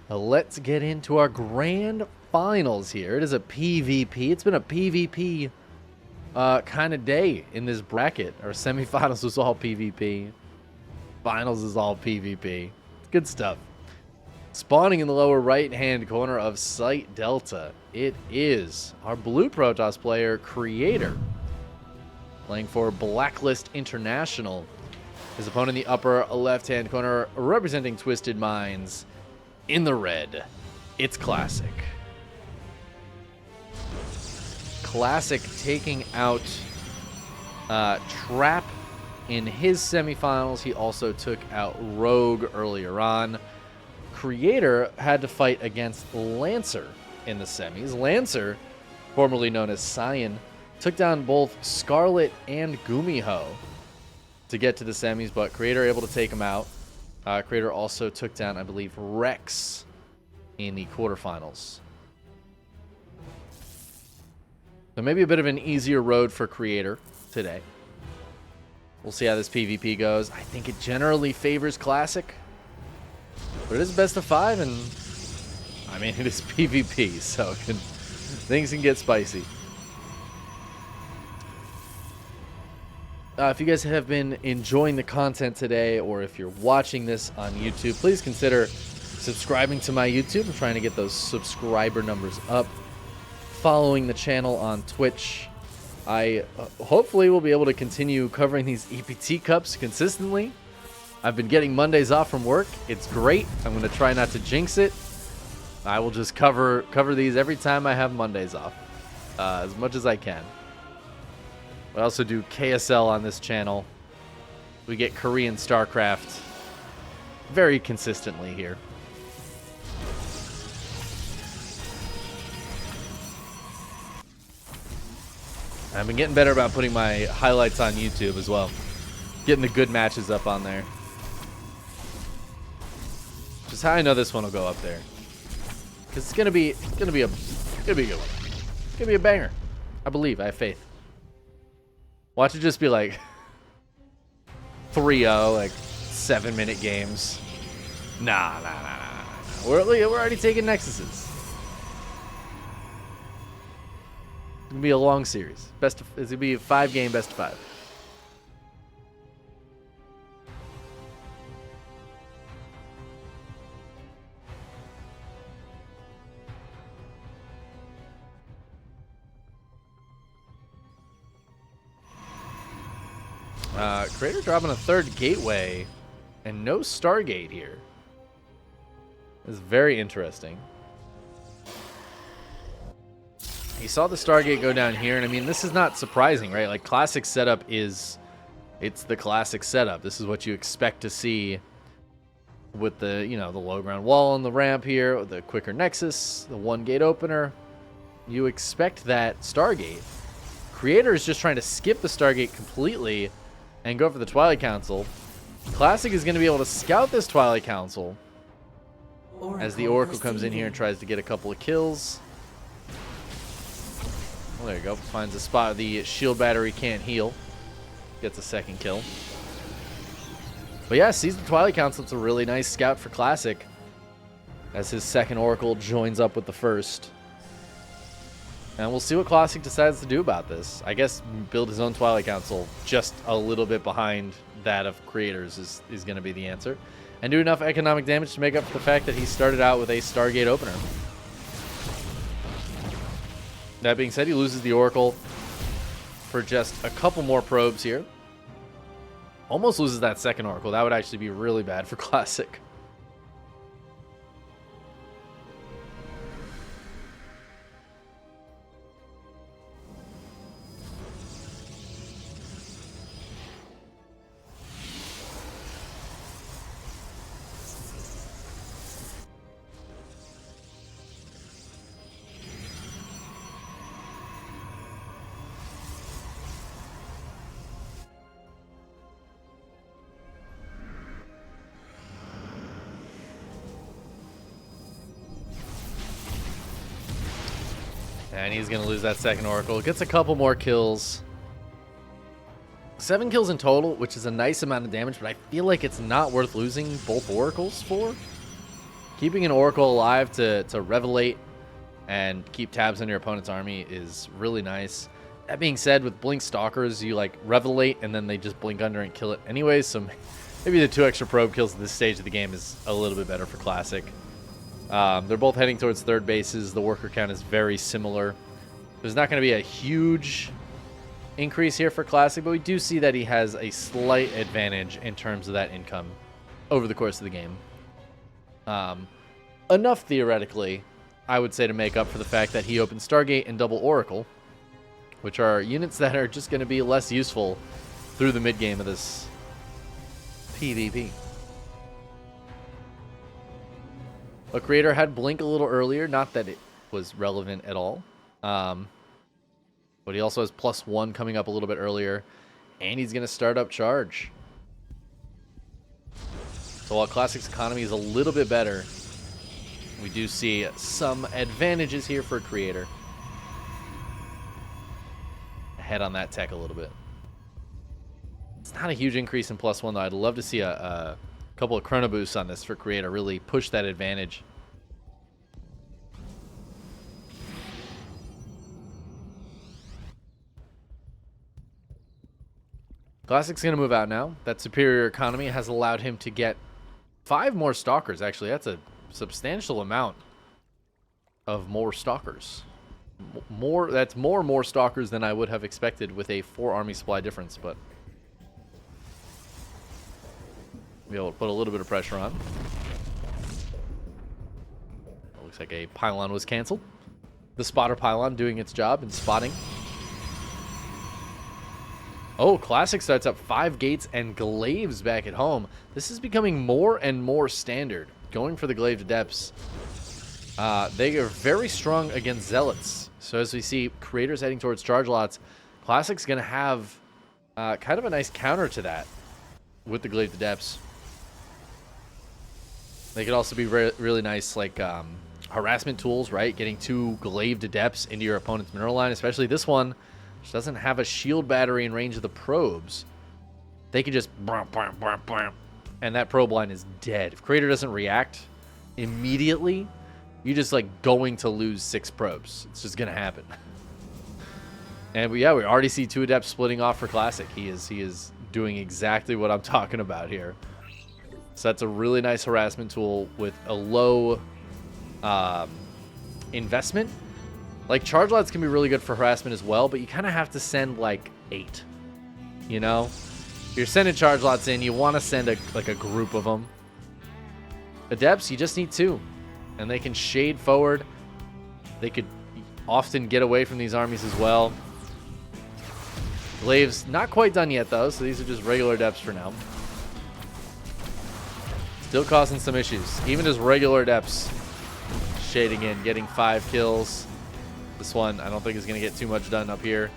Let's get into our grand finals here. It is a PvP. It's been a PvP kind of day in this bracket. Our semifinals was all PvP. Finals is all PvP. Good stuff. Spawning in the lower right-hand corner of Site Delta, it is our blue Protoss player, Creator, playing for Blacklist International. His opponent in the upper left-hand corner, representing Twisted Minds, in the red, it's Classic. Classic taking out Trap in his semifinals. He also took out Rogue earlier on. Creator had to fight against Lancer in the semis. Lancer, formerly known as Cyan, took down both Scarlet and Gumiho to get to the semis, but Creator able to take him out. Creator also took down, I believe, Rex in the quarterfinals. So maybe a bit of an easier road for Creator today. We'll see how this PvP goes. I think it generally favors Classic, but it is best of 5, and I mean, it is PvP, so things can get spicy. If you guys have been enjoying the content today, or if you're watching this on YouTube, please consider subscribing to my YouTube. I'm trying to get those subscriber numbers up. Following the channel on Twitch. I hopefully will be able to continue covering these EPT Cups consistently. I've been getting Mondays off from work. It's great. I'm going to try not to jinx it. I will just cover these every time I have Mondays off, as much as I can. I also do KSL on this channel. We get Korean StarCraft very consistently here. I've been getting better about putting my highlights on YouTube as well. Getting the good matches up on there. Which is how I know this one will go up there. Because it's gonna be a good one. It's gonna be a banger. I believe. I have faith. Watch it just be like 3-0, like 7-minute games. Nah. We're already taking Nexuses. It's gonna be a long series. It's gonna be a 5-game best of 5. Creator dropping a third gateway and no Stargate here. This is very interesting. He saw the Stargate go down here, and I mean, this is not surprising, right? Like, Classic setup it's the Classic setup. This is what you expect to see with the, the low ground wall on the ramp here, with the quicker Nexus, the 1-gate opener. You expect that Stargate. Creator is just trying to skip the Stargate completely and go for the Twilight Council. Classic is going to be able to scout this Twilight Council as the Oracle comes in here and tries to get a couple of kills. Well, there you go. Finds a spot the shield battery can't heal. Gets a second kill. But yeah, sees the Twilight Council. It's a really nice scout for Classic as his second Oracle joins up with the first. And we'll see what Classic decides to do about this. I guess build his own Twilight Council just a little bit behind that of Creator's is going to be the answer. And do enough economic damage to make up for the fact that he started out with a Stargate opener. That being said, he loses the Oracle for just a couple more probes here. Almost loses that second Oracle. That would actually be really bad for Classic. And he's going to lose that second Oracle. Gets a couple more kills. 7 kills in total, which is a nice amount of damage, but I feel like it's not worth losing both Oracles for. Keeping an Oracle alive to revelate and keep tabs on your opponent's army is really nice. That being said, with Blink Stalkers, you like revelate and then they just blink under and kill it anyways. So maybe the 2 extra probe kills at this stage of the game is a little bit better for Classic. They're both heading towards third bases. The worker count is very similar. There's not going to be a huge increase here for Classic, but we do see that he has a slight advantage in terms of that income over the course of the game. Enough theoretically, I would say, to make up for the fact that he opened Stargate and Double Oracle, which are units that are just going to be less useful through the mid game of this PvP. But Creator had Blink a little earlier, not that it was relevant at all. But he also has +1 coming up a little bit earlier, and he's going to start up Charge. So while Classic's economy is a little bit better, we do see some advantages here for Creator. Ahead on that tech a little bit. It's not a huge increase in +1 though. I'd love to see a couple of chrono boosts on this for Creator, really push that advantage. Classic's going to move out now. That superior economy has allowed him to get 5 more Stalkers, actually. That's a substantial amount of more Stalkers. That's more Stalkers than I would have expected with a 4 army supply difference, but be able to put a little bit of pressure on. It looks like a pylon was canceled. The spotter pylon doing its job and spotting. Oh, Classic starts up 5 gates and glaives back at home. This is becoming more and more standard. Going for the glaive adepts. They are very strong against zealots. So as we see Creators heading towards charge lots, Classic's going to have kind of a nice counter to that with the glaive adepts. They could also be really nice, like harassment tools, right? Getting 2 glaive adepts into your opponent's mineral line, especially this one, which doesn't have a shield battery in range of the probes. They could just and that probe line is dead. If Creator doesn't react immediately, you're just like going to lose 6 probes. It's just gonna happen. And we already see 2 adepts splitting off for Classic. He is doing exactly what I'm talking about here. So that's a really nice harassment tool with a low investment. Like, charge lots can be really good for harassment as well, but you kind of have to send like 8. You know? If you're sending charge lots in, you want to send a group of them. Adepts, you just need 2. And they can shade forward. They could often get away from these armies as well. Glaives, not quite done yet though, so these are just regular adepts for now. Still causing some issues. Even as regular adepts shading in, getting 5 kills. This one, I don't think is going to get too much done up here.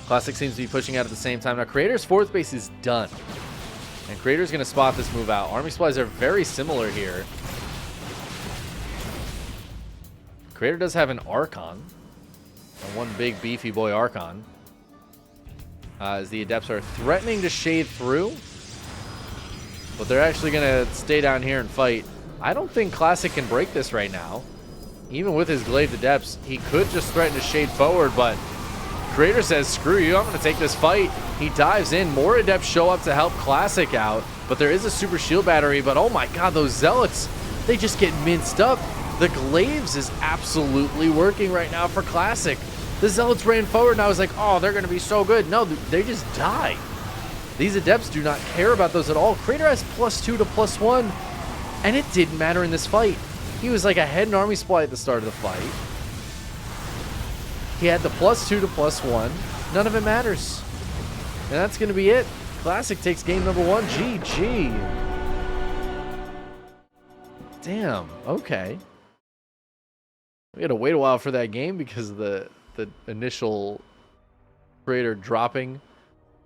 Classic seems to be pushing out at the same time. Now, Creator's 4th base is done. And Creator's going to spot this move out. Army supplies are very similar here. Creator does have an Archon. One big beefy boy Archon. As the Adepts are threatening to shade through. But they're actually going to stay down here and fight. I don't think Classic can break this right now. Even with his glaive adepts, he could just threaten to shade forward, but Creator says, screw you, I'm going to take this fight. He dives in. More adepts show up to help Classic out, but there is a super shield battery, but oh my god, those zealots, they just get minced up. The glaives is absolutely working right now for Classic. The zealots ran forward, and I was like, oh, they're going to be so good. No, they just die. These adepts do not care about those at all. Creator has +2 to +1, and it didn't matter in this fight. He was like ahead in army supply at the start of the fight. He had the +2 to +1. None of it matters. And that's going to be it. Classic takes game number 1. GG. Damn. Okay. We had to wait a while for that game because of the initial Creator dropping,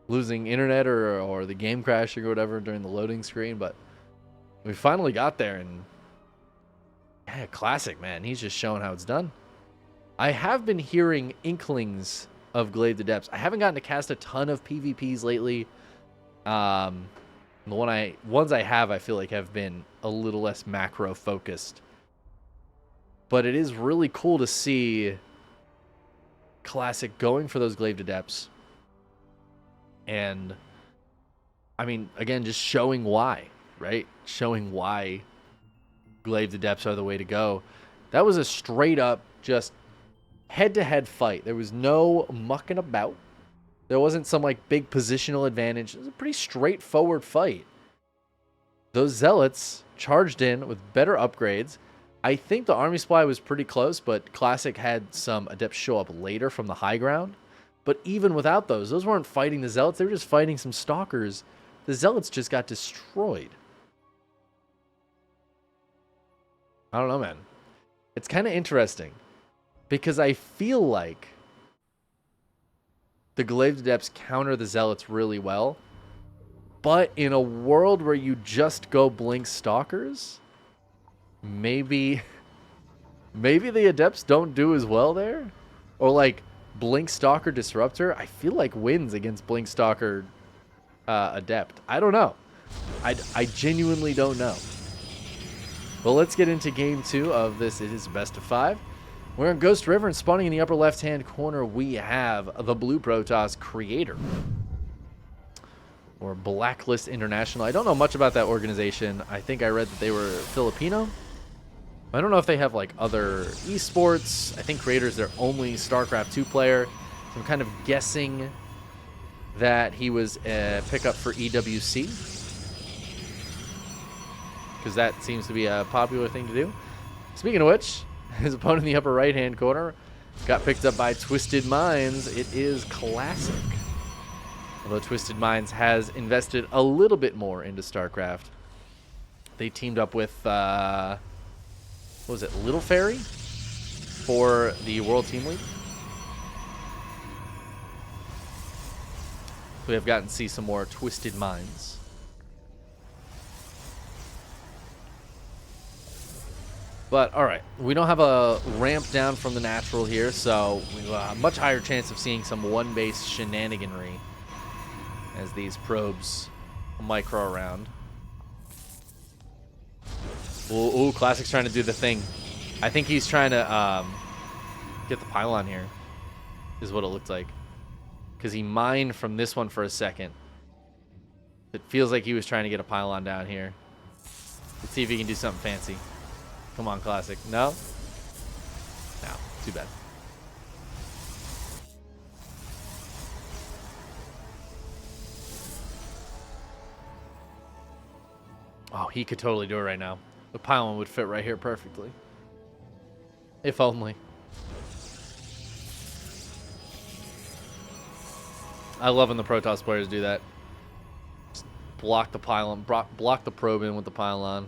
losing internet or the game crashing or whatever during the loading screen. But we finally got there, and yeah, Classic, man. He's just showing how it's done. I have been hearing inklings of glaive adepts. I haven't gotten to cast a ton of PvPs lately. The ones I have, I feel like have been a little less macro focused. But it is really cool to see Classic going for those Glaive Adepts. And, I mean, again, just showing why, right? Showing why Glaive Adepts are the way to go. That was a straight up, just head-to-head fight. There was no mucking about. There wasn't some, like, big positional advantage. It was a pretty straightforward fight. Those Zealots charged in with better upgrades. I think the Army Supply was pretty close, but Classic had some Adepts show up later from the high ground. But even without those weren't fighting the Zealots. They were just fighting some Stalkers. The Zealots just got destroyed. I don't know, man. It's kind of interesting because I feel like the Glaive Adepts counter the Zealots really well. But in a world where you just go Blink Stalkers, maybe the Adepts don't do as well there. Or like Blink Stalker Disruptor, I feel like wins against Blink Stalker Adept. I don't know. I genuinely don't know. Well, let's get into game 2 of this. It is best of 5. We're in Ghost River, and spawning in the upper left-hand corner, we have the Blue Protoss Creator, or Blacklist International. I don't know much about that organization. I think I read that they were Filipino. I don't know if they have like other esports. I think Creator's their only StarCraft 2 player. So I'm kind of guessing that he was a pickup for EWC, because that seems to be a popular thing to do. Speaking of which, his opponent in the upper right-hand corner got picked up by Twisted Minds. It is Classic. Although Twisted Minds has invested a little bit more into StarCraft. They teamed up with, what was it, Little Fairy for the World Team League. We have gotten to see some more Twisted Minds. But, alright, we don't have a ramp down from the natural here, so we have a much higher chance of seeing some one-base shenaniganry as these probes micro around. Ooh, Classic's trying to do the thing. I think he's trying to get the pylon here, is what it looked like. Because he mined from this one for a second. It feels like he was trying to get a pylon down here. Let's see if he can do something fancy. Come on, Classic. No? No. Too bad. Oh, he could totally do it right now. The pylon would fit right here perfectly. If only. I love when the Protoss players do that. Just block the pylon, block the probe in with the pylon.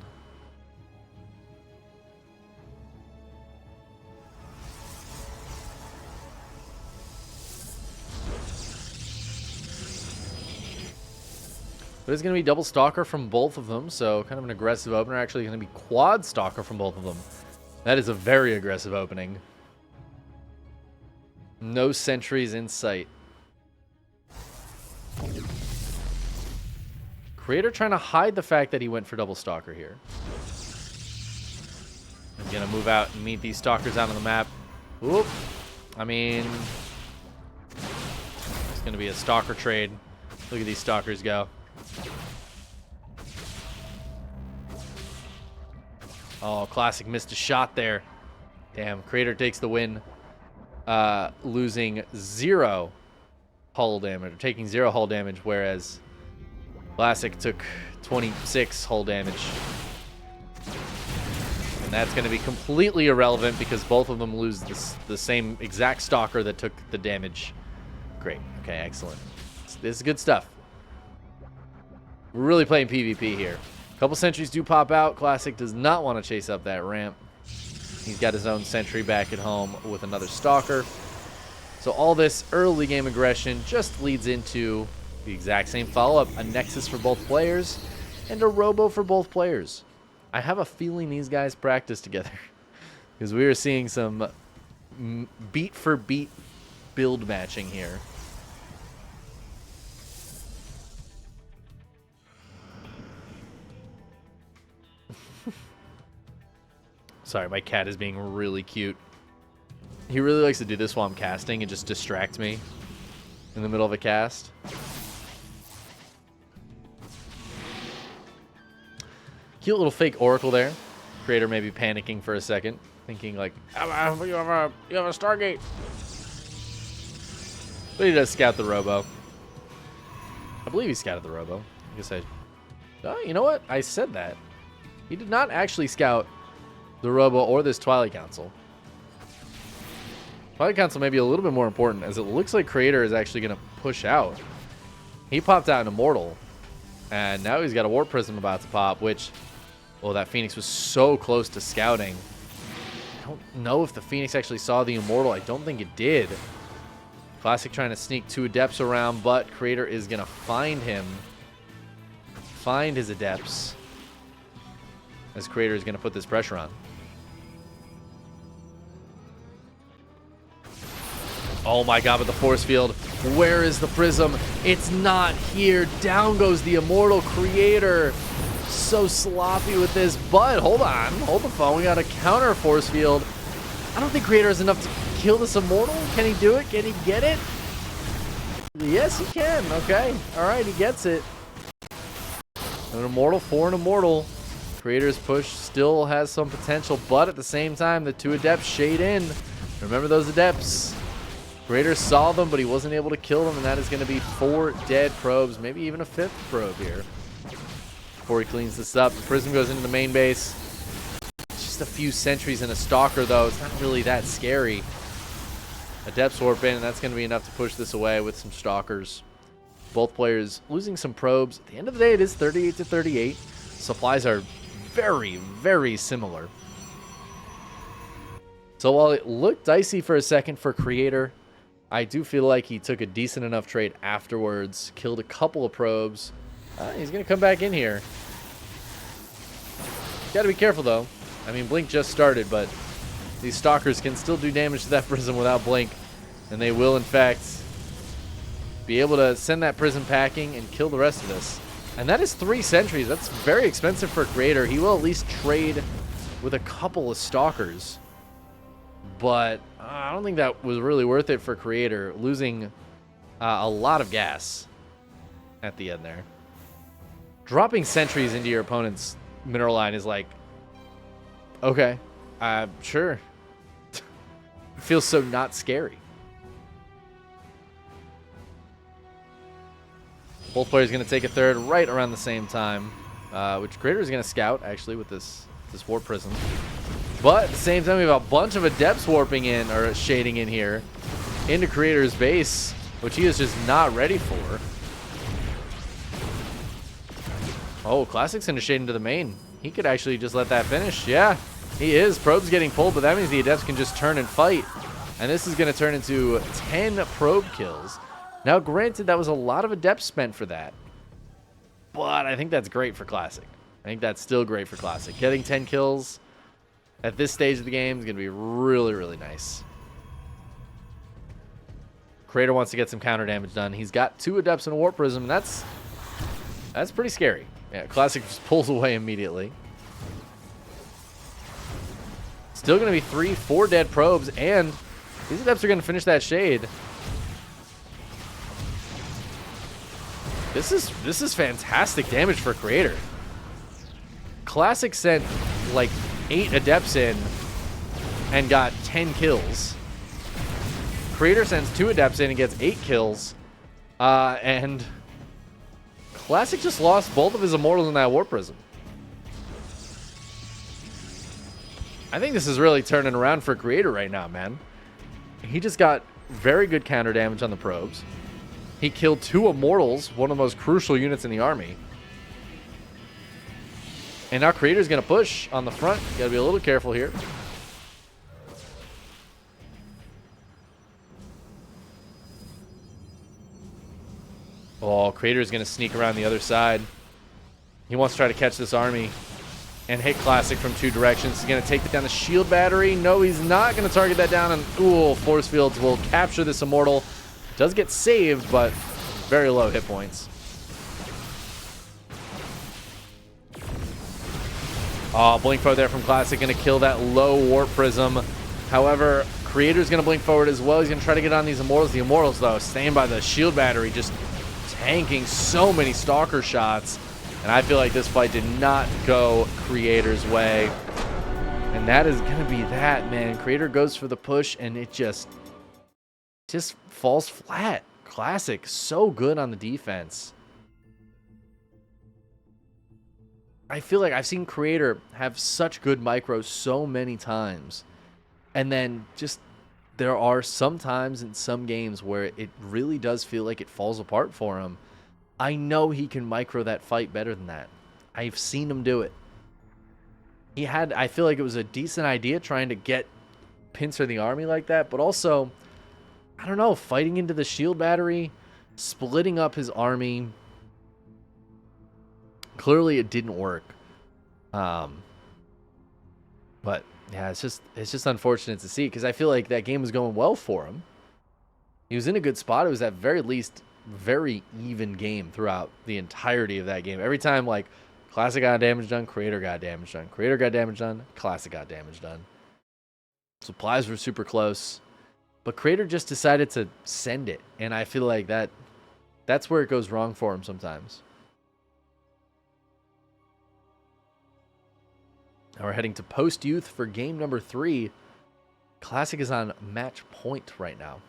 But it's going to be double Stalker from both of them, so kind of an aggressive opener. Actually going to be quad Stalker from both of them. That is a very aggressive opening. No sentries in sight. Creator trying to hide the fact that he went for double Stalker here. He's going to move out and meet these Stalkers out on the map. Whoop. I mean, it's going to be a Stalker trade. Look at these Stalkers go. Oh, Classic missed a shot there. Damn, Creator takes the win. Losing 0 hull damage, or taking 0 hull damage, whereas Classic took 26 hull damage. And that's going to be completely irrelevant because both of them lose the same exact Stalker that took the damage. Great. Okay, excellent. This is good stuff. We're really playing PvP here. A couple sentries do pop out. Classic does not want to chase up that ramp. He's got his own sentry back at home with another Stalker. So all this early game aggression just leads into the exact same follow-up. A Nexus for both players and a Robo for both players. I have a feeling these guys practice together because we are seeing some beat-for-beat build matching here. Sorry, my cat is being really cute. He really likes to do this while I'm casting and just distract me in the middle of a cast. Cute little fake oracle there. Creator may be panicking for a second, thinking like, you have a Stargate. But he does scout the Robo. I believe he scouted the Robo. I guess oh, you know what? I said that. He did not actually scout the Robo or this Twilight Council. Twilight Council may be a little bit more important, as it looks like Creator is actually going to push out. He popped out an Immortal, and now he's got a Warp Prism about to pop, which... Oh, that Phoenix was so close to scouting. I don't know if the Phoenix actually saw the Immortal. I don't think it did. Classic trying to sneak 2 Adepts around, but Creator is going to find him. Find his Adepts. As Creator is going to put this pressure on. Oh my god, but the force field. Where is the Prism? It's not here. Down goes the Immortal. Creator. So sloppy with this, but hold on. Hold the phone. We got a counter force field. I don't think Creator has enough to kill this Immortal. Can he do it? Can he get it? Yes, he can. Okay. All right, he gets it. An Immortal for an Immortal. Creator's push still has some potential, but at the same time, the 2 Adepts shade in. Remember those Adepts. Creator saw them, but he wasn't able to kill them, and that is going to be 4 dead probes, maybe even a 5th probe here. Before he cleans this up, the Prism goes into the main base. It's just a few sentries and a Stalker, though. It's not really that scary. Adepts warp in, and that's going to be enough to push this away with some Stalkers. Both players losing some probes. At the end of the day, it is 38-38. Supplies are very, very similar. So while it looked dicey for a second for Creator, I do feel like he took a decent enough trade afterwards. Killed a couple of probes. He's going to come back in here. Got to be careful, though. I mean, Blink just started, but these Stalkers can still do damage to that Prism without Blink. And they will, in fact, be able to send that Prism packing and kill the rest of this. And that is 3 sentries. That's very expensive for Creator. He will at least trade with a couple of Stalkers. But I don't think that was really worth it for Creator, losing a lot of gas at the end there. Dropping sentries into your opponent's mineral line is like, okay, sure. It feels so not scary. Both players going to take a third right around the same time, which Creator is going to scout, actually, with this Warp Prism. But at the same time, we have a bunch of Adepts warping in, or shading in here, into Creator's base, which he is just not ready for. Oh, Classic's going to shade into the main. He could actually just let that finish. Yeah, he is. Probe's getting pulled, but that means the Adepts can just turn and fight. And this is going to turn into 10 probe kills. Now, granted, that was a lot of Adepts spent for that. But I think that's great for Classic. I think that's still great for Classic. Getting 10 kills at this stage of the game is going to be really, really nice. Creator wants to get some counter damage done. He's got 2 Adepts and a Warp Prism, and that's pretty scary. Yeah, Classic just pulls away immediately. Still going to be 3-4 dead probes, and these Adepts are going to finish that shade. This is fantastic damage for Creator. Classic sent like 8 Adepts in and got 10 kills. Creator sends 2 Adepts in and gets 8 kills. And Classic just lost both of his Immortals in that Warp Prism. I think this is really turning around for Creator right now, man. He just got very good counter damage on the probes. He killed 2 Immortals, one of the most crucial units in the army. And now Creator's going to push on the front. Got to be a little careful here. Oh, Creator's going to sneak around the other side. He wants to try to catch this army and hit Classic from 2 directions. He's going to take down the shield battery. No, he's not going to target that down. And, ooh, force fields will capture this Immortal. Does get saved, but very low hit points. Oh, blink forward there from Classic, going to kill that low warp prism. However, Creator's going to blink forward as well. He's going to try to get on these Immortals. The Immortals, though, staying by the shield battery, just tanking so many Stalker shots. And I feel like this fight did not go Creator's way. And that is going to be that, man. Creator goes for the push, and it just falls flat. Classic, so good on the defense. I feel like I've seen Creator have such good micros so many times. And then just there are some times in some games where it really does feel like it falls apart for him. I know he can micro that fight better than that. I've seen him do it. I feel like it was a decent idea trying to get pincer the army like that, but also, I don't know, fighting into the shield battery, splitting up his army. Clearly it didn't work. But yeah, it's just unfortunate to see, because I feel like that game was going well for him. He was in a good spot. It was at very least very even game throughout the entirety of that game. Every time, like, Classic got damage done, Creator got damage done. Creator got damage done, Classic got damage done. Supplies were super close. But Creator just decided to send it. And I feel like that's where it goes wrong for him sometimes. Now we're heading to Post Youth for game number 3. Classic is on match point right now.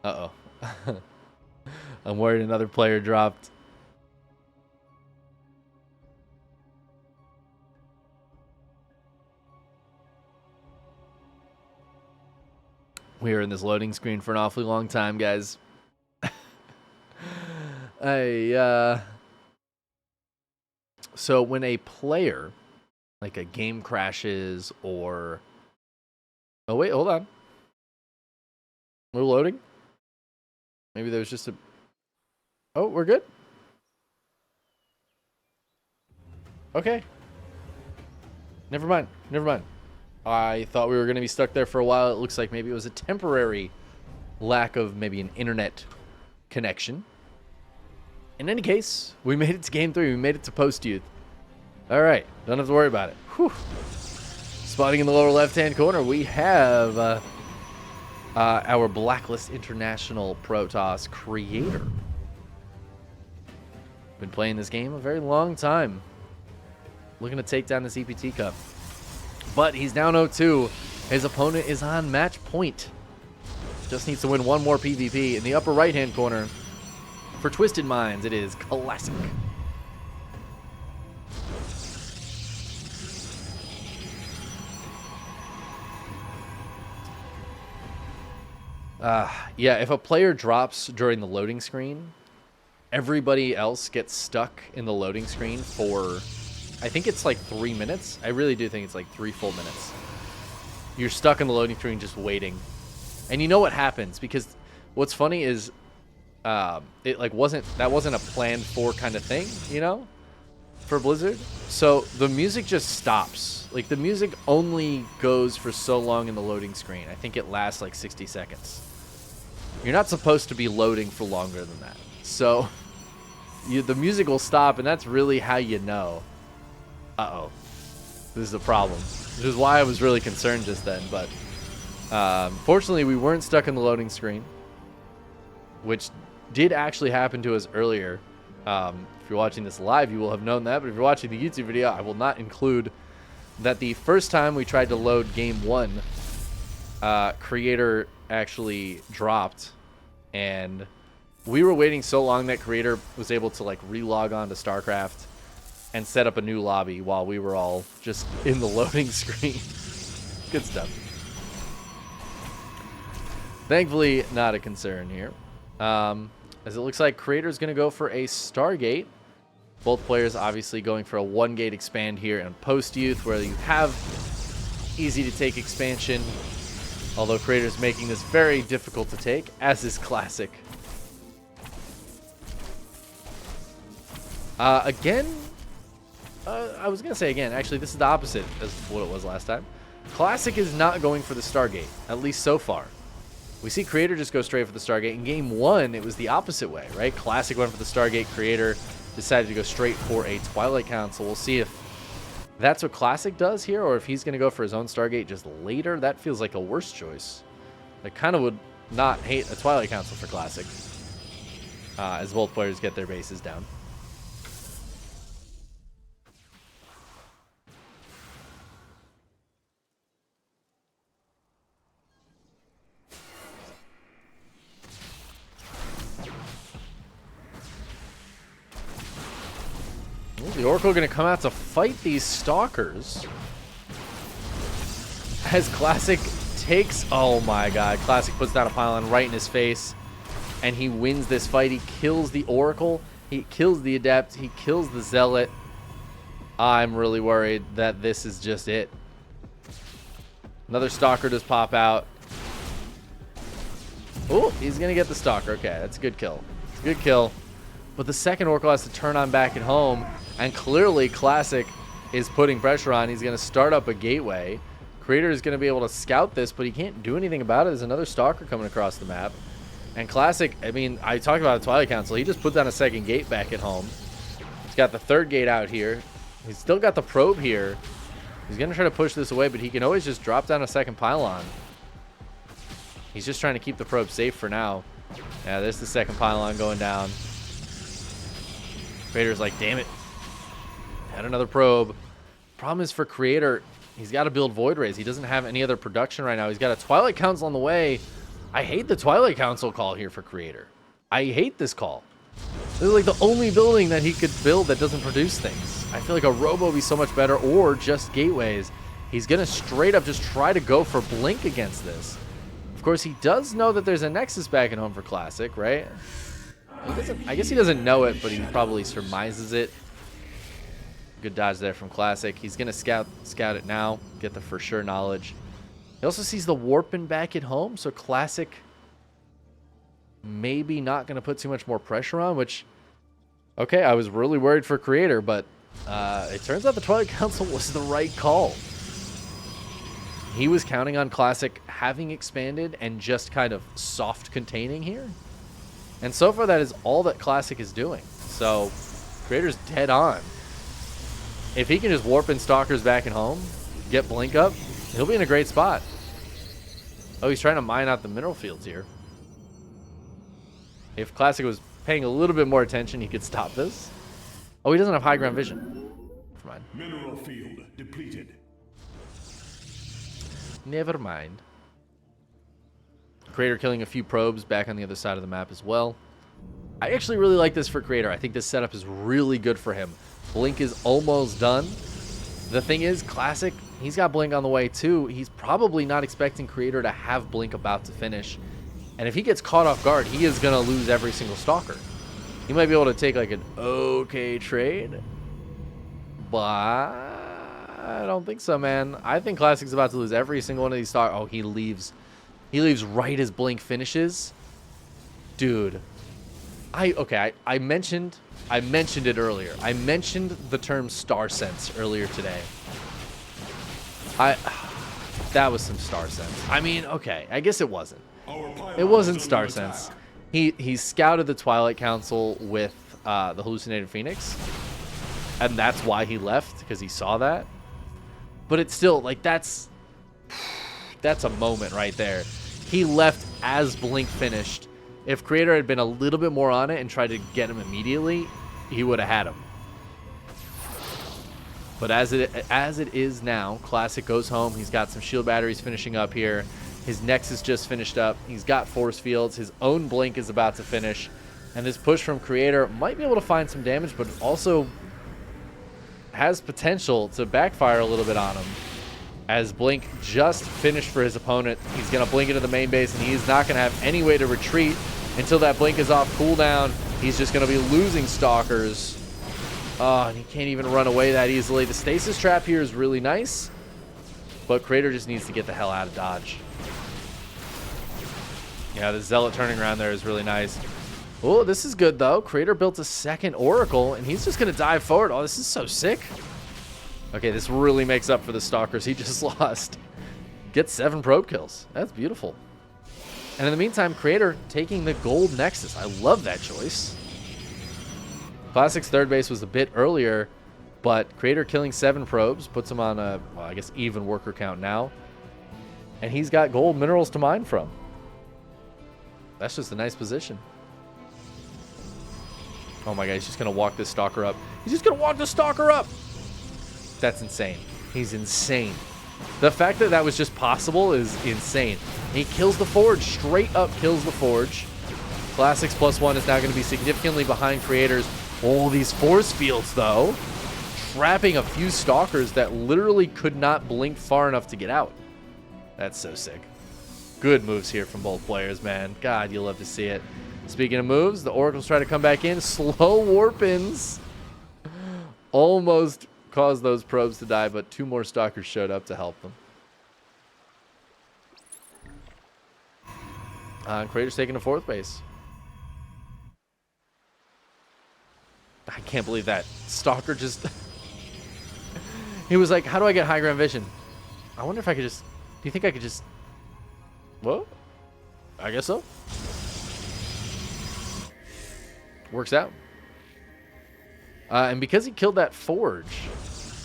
Uh-oh. I'm worried another player dropped. We are in this loading screen for an awfully long time, guys. So when a player, like a game crashes or... Oh, wait, hold on. We're loading? Maybe there's just a... Oh, we're good? Okay. Never mind. Never mind. I thought we were going to be stuck there for a while. It looks like maybe it was a temporary lack of maybe an internet connection. In any case, we made it to game 3. We made it to Post Youth. All right. Don't have to worry about it. Whew. Spotting in the lower left-hand corner, we have... our Blacklist International Protoss Creator. Been playing this game a very long time. Looking to take down this EPT Cup. But he's down 0-2. His opponent is on match point. Just needs to win one more PvP. In the upper right-hand corner, for Twisted Minds, it is Classic. Yeah, if a player drops during the loading screen, everybody else gets stuck in the loading screen for, I think it's like 3 minutes. I really do think it's like 3 full minutes. You're stuck in the loading screen just waiting. And you know what happens, because what's funny is it like wasn't a planned for kind of thing, you know, for Blizzard. So the music just stops. Like the music only goes for so long in the loading screen. I think it lasts like 60 seconds. You're not supposed to be loading for longer than that. So the music will stop, and that's really how you know. Uh-oh. This is a problem. Which is why I was really concerned just then. But fortunately, we weren't stuck in the loading screen, which did actually happen to us earlier. If you're watching this live, you will have known that. But if you're watching the YouTube video, I will not include that the first time we tried to load game 1, Creator actually dropped, and we were waiting so long that Creator was able to like relog on to StarCraft and set up a new lobby while we were all just in the loading screen. Good stuff. Thankfully, not a concern here. As it looks like Creator's going to go for a Stargate. Both players obviously going for a 1-gate expand here in Post Youth, where you have easy to take expansion. Although Creator's making this very difficult to take, as is Classic. Again, I was going to say again, actually this is the opposite as what it was last time. Classic is not going for the Stargate, at least so far. We see Creator just go straight for the Stargate. In game 1, it was the opposite way, right? Classic went for the Stargate. Creator decided to go straight for a Twilight Council. We'll see if that's what Classic does here, or if he's going to go for his own Stargate just later. That feels like a worse choice. I kind of would not hate a Twilight Council for Classic, as both players get their bases down. The Oracle going to come out to fight these Stalkers. As Classic takes... Oh my god. Classic puts down a pylon right in his face. And he wins this fight. He kills the Oracle. He kills the Adept. He kills the Zealot. I'm really worried that this is just it. Another Stalker does pop out. Oh, he's going to get the Stalker. Okay, that's a good kill. It's a good kill. But the second Oracle has to turn on back at home. And clearly, Classic is putting pressure on. He's going to start up a gateway. Creator is going to be able to scout this, but he can't do anything about it. There's another Stalker coming across the map. And Classic, I mean, I talked about a Twilight Council. He just put down a second gate back at home. He's got the third gate out here. He's still got the probe here. He's going to try to push this away, but he can always just drop down a second pylon. He's just trying to keep the probe safe for now. Yeah, there's the second pylon going down. Creator's like, damn it. Had another probe. Problem is for Creator, he's got to build Void Rays. He doesn't have any other production right now. He's got a Twilight Council on the way. I hate the Twilight Council call here for Creator. I hate this call. This is like the only building that he could build that doesn't produce things. I feel like a Robo would be so much better, or just Gateways. He's going to straight up just try to go for Blink against this. Of course, he does know that there's a Nexus back at home for Classic, right? I guess he doesn't know it, but he probably surmises it. Good dodge there from Classic. He's going to scout it now, get the for sure knowledge. He also sees the Warpin back at home, so Classic maybe not going to put too much more pressure on, which, okay, I was really worried for Creator, but it turns out the Twilight Council was the right call. He was counting on Classic having expanded and just kind of soft containing here. And so far, that is all that Classic is doing. So, Creator's dead on. If he can just warp in Stalkers back at home, get Blink up, he'll be in a great spot. Oh, he's trying to mine out the mineral fields here. If Classic was paying a little bit more attention, he could stop this. Oh, he doesn't have high ground vision. Never mind. Mineral field depleted. Never mind. Creator killing a few probes back on the other side of the map as well. I actually really like this for Creator. I think this setup is really good for him. Blink is almost done. The thing is, Classic, he's got Blink on the way too. He's probably not expecting Creator to have Blink about to finish. And if he gets caught off guard, he is going to lose every single Stalker. He might be able to take like an okay trade. But I don't think so, man. I think Classic's about to lose every single one of these Stalkers. Oh, he leaves. He leaves right as Blink finishes. Dude. I mentioned it earlier. I mentioned the term Star Sense earlier today. That was some Star Sense. I mean, okay, I guess it wasn't. It wasn't Star Sense. He scouted the Twilight Council with the Hallucinated Phoenix, and that's why he left, because he saw that. But it's still like that's a moment right there. He left as Blink finished. If Creator had been a little bit more on it and tried to get him immediately, he would have had him. But as it is now, Classic goes home. He's got some shield batteries finishing up here. His Nexus just finished up. He's got force fields. His own Blink is about to finish. And this push from Creator might be able to find some damage, but also has potential to backfire a little bit on him. As Blink just finished for his opponent, he's going to blink into the main base, and he's not going to have any way to retreat until that Blink is off cooldown. He's just going to be losing Stalkers. Oh, and he can't even run away that easily. The stasis trap here is really nice, but Creator just needs to get the hell out of dodge. Yeah, the Zealot turning around there is really nice. Oh, this is good, though. Creator built a second Oracle, and he's just going to dive forward. Oh, this is so sick. Okay, this really makes up for the Stalkers he just lost. Gets 7 probe kills. That's beautiful. And in the meantime, Creator taking the gold Nexus. I love that choice. Classic's third base was a bit earlier, but Creator killing 7 probes puts him on a, well, I guess, even worker count now. And he's got gold minerals to mine from. That's just a nice position. Oh my god, he's just going to walk this Stalker up. He's just going to walk the Stalker up! That's insane. He's insane. The fact that that was just possible is insane. He kills the Forge. Straight up kills the Forge. Classic's +1 is now going to be significantly behind Creator's. All these force fields, though. Trapping a few Stalkers that literally could not blink far enough to get out. That's so sick. Good moves here from both players, man. God, you love to see it. Speaking of moves, the Oracles try to come back in. Slow Warpins. Almost caused those probes to die, but 2 more Stalkers showed up to help them. Creator's taking the 4th base. I can't believe that. Stalker just... He was like, how do I get high ground vision? I wonder if I could just... Do you think I could just... Well, I guess so. Works out. And because he killed that Forge,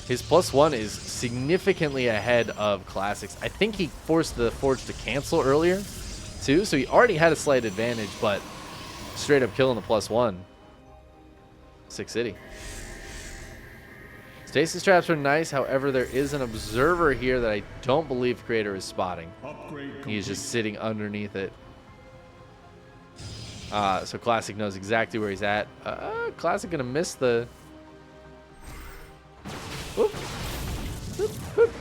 his +1 is significantly ahead of Classics. I think he forced the Forge to cancel earlier, too. So he already had a slight advantage, but straight up killing the +1. Sick City. Stasis traps are nice. However, there is an observer here that I don't believe Creator is spotting. He's just sitting underneath it. So Classic knows exactly where he's at. Classic gonna miss the... Whoop. Whoop, whoop.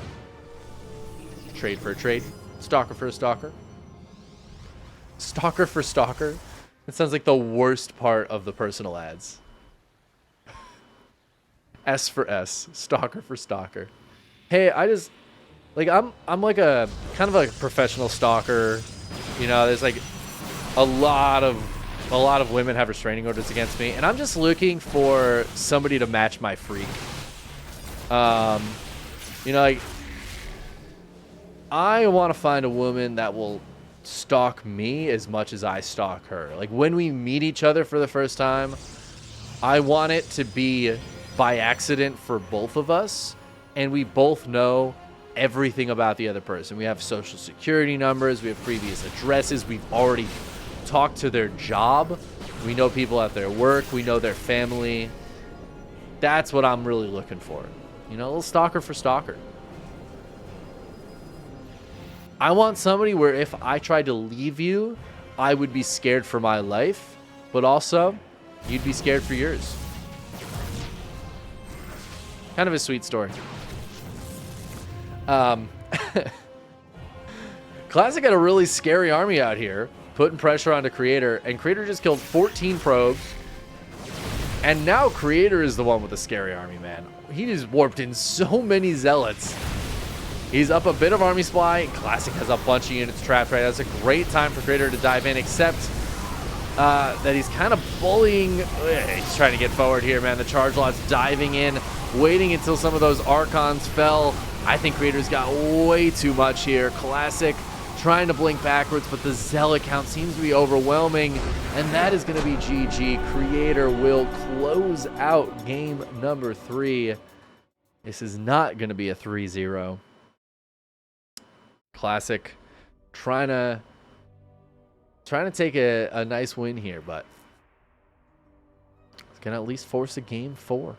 Trade for a trade. Stalker for a Stalker. Stalker for Stalker. It sounds like the worst part of the personal ads. S for S. Stalker for Stalker. Hey, I just... Like, I'm like a... Kind of like a professional stalker. You know, there's like... A lot of women have restraining orders against me, and I'm just looking for somebody to match my freak. You know, like, I want to find a woman that will stalk me as much as I stalk her. Like, when we meet each other for the first time, I want it to be by accident for both of us, and we both know everything about the other person. We have social security numbers, we have previous addresses, we've already talked to their job, we know people at their work, we know their family. That's what I'm really looking for. You know, a little stalker for stalker. I want somebody where if I tried to leave you, I would be scared for my life, but also you'd be scared for yours. Kind of a sweet story. Classic had a really scary army out here, putting pressure onto Creator, and Creator just killed 14 probes. And now Creator is the one with the scary army, man. He just warped in so many zealots. He's up a bit of army supply. Classic has a bunch of units trapped right. That's a great time for Creator to dive in, except that he's kind of bullying. He's trying to get forward here, man. The charge lot's diving in, waiting until some of those Archons fell. I think Creator's got way too much here. Classic trying to blink backwards, but the zealot count seems to be overwhelming, and that is going to be GG. Creator will close out game number 3. This is not going to be a 3-0. Classic trying to take a nice win here, but it's going to at least force a game 4.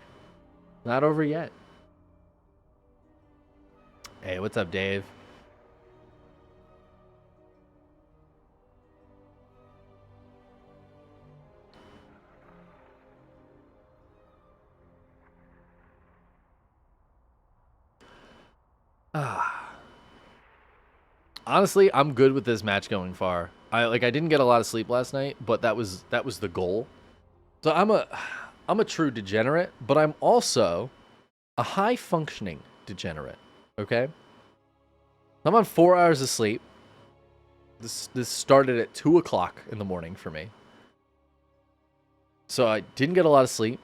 Not over yet. Hey, what's up, Dave? Honestly, I'm good with this match going far. I didn't get a lot of sleep last night, but that was the goal. So I'm a true degenerate, but I'm also a high functioning degenerate. Okay? I'm on 4 hours of sleep. This started at 2 o'clock in the morning for me. So I didn't get a lot of sleep.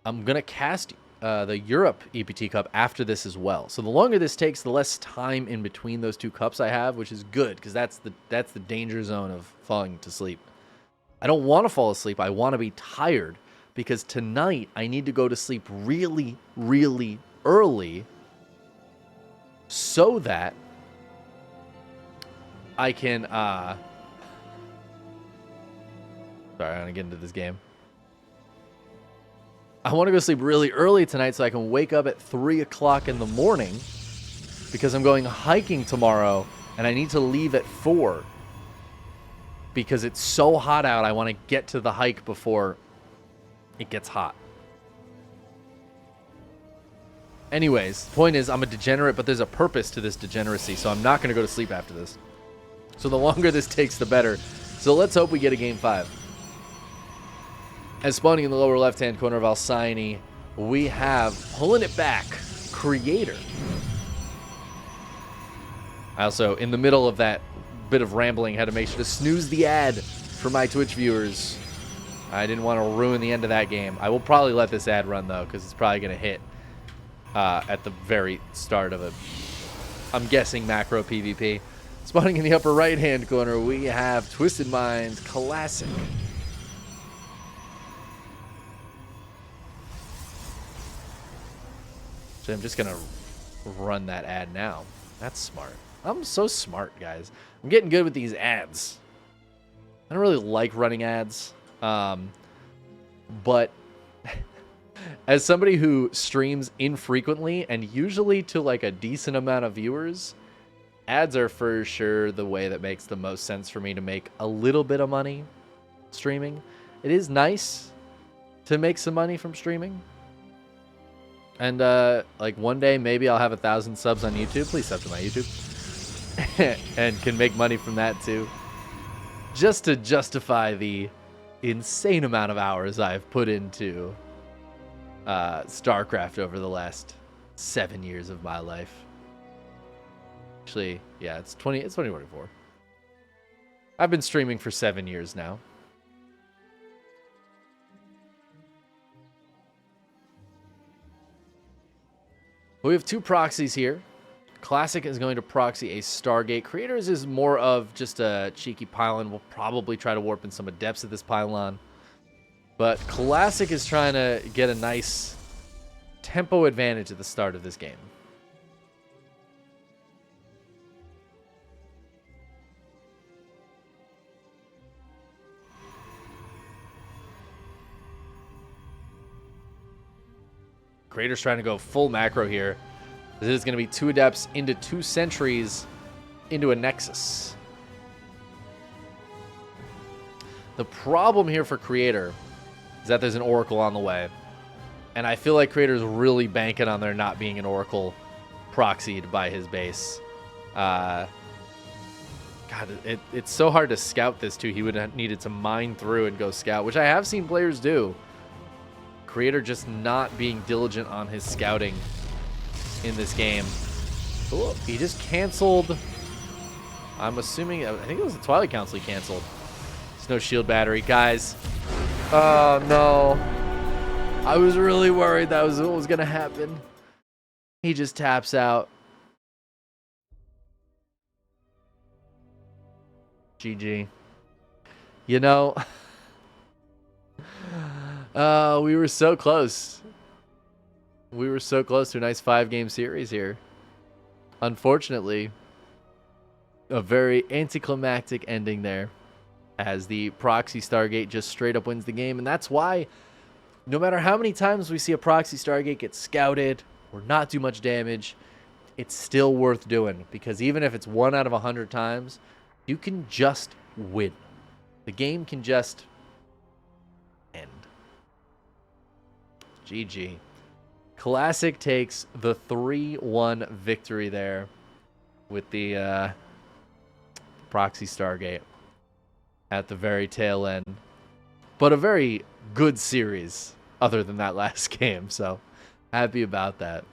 I'm gonna cast the Europe EPT Cup after this as well. So the longer this takes, the less time in between those two cups I have, which is good because that's the danger zone of falling to sleep. I don't want to fall asleep. I want to be tired because tonight I need to go to sleep really, really early so that I can sorry, I'm gonna get into this game. I want to go sleep really early tonight so I can wake up at 3 o'clock in the morning because I'm going hiking tomorrow and I need to leave at 4 because it's so hot out. I want to get to the hike before it gets hot. Anyways, point is I'm a degenerate, but there's a purpose to this degeneracy, so I'm not going to go to sleep after this. So the longer this takes, the better. So let's hope we get a Game 5. As spawning in the lower left-hand corner of Alcyone, we have, pulling it back, Creator. I also, in the middle of that bit of rambling, had to make sure to snooze the ad for my Twitch viewers. I didn't want to ruin the end of that game. I will probably let this ad run, though, because it's probably going to hit at the very start of a, I'm guessing, macro PvP. Spawning in the upper right-hand corner, we have Twisted Minds Classic. So I'm just going to run that ad now. That's smart. I'm so smart, guys. I'm getting good with these ads. I don't really like running ads. But as somebody who streams infrequently and usually to like a decent amount of viewers, ads are for sure the way that makes the most sense for me to make a little bit of money streaming. It is nice to make some money from streaming. And like one day maybe I'll have 1,000 subs on YouTube. Please sub to my YouTube. And can make money from that too. Just to justify the insane amount of hours I've put into StarCraft over the last 7 years of my life. Actually, yeah, it's 2024. I've been streaming for 7 years now. We have two proxies here. Classic is going to proxy a Stargate. Creators is more of just a cheeky pylon. We'll probably try to warp in some adepts at this pylon. But Classic is trying to get a nice tempo advantage at the start of this game. Creator's trying to go full macro here. This is going to be 2 adepts into 2 sentries into a nexus. The problem here for Creator is that there's an Oracle on the way. And I feel like Creator's really banking on there not being an Oracle proxied by his base. God, it's so hard to scout this too. He would have needed to mine through and go scout, which I have seen players do. Creator just not being diligent on his scouting in this game. Ooh, he just canceled. I'm assuming, I think it was the Twilight Council he canceled. There's no shield battery. Guys. Oh, no. I was really worried that was what was going to happen. He just taps out. GG. You know, we were so close. We were so close to a nice 5-game series here. Unfortunately, a very anticlimactic ending there as the proxy Stargate just straight up wins the game. And that's why no matter how many times we see a proxy Stargate get scouted or not do much damage, it's still worth doing. Because even if it's 1 out of 100 times, you can just win. The game can just end. GG. Classic takes the 3-1 victory there with the proxy Stargate at the very tail end. But a very good series other than that last game, so happy about that.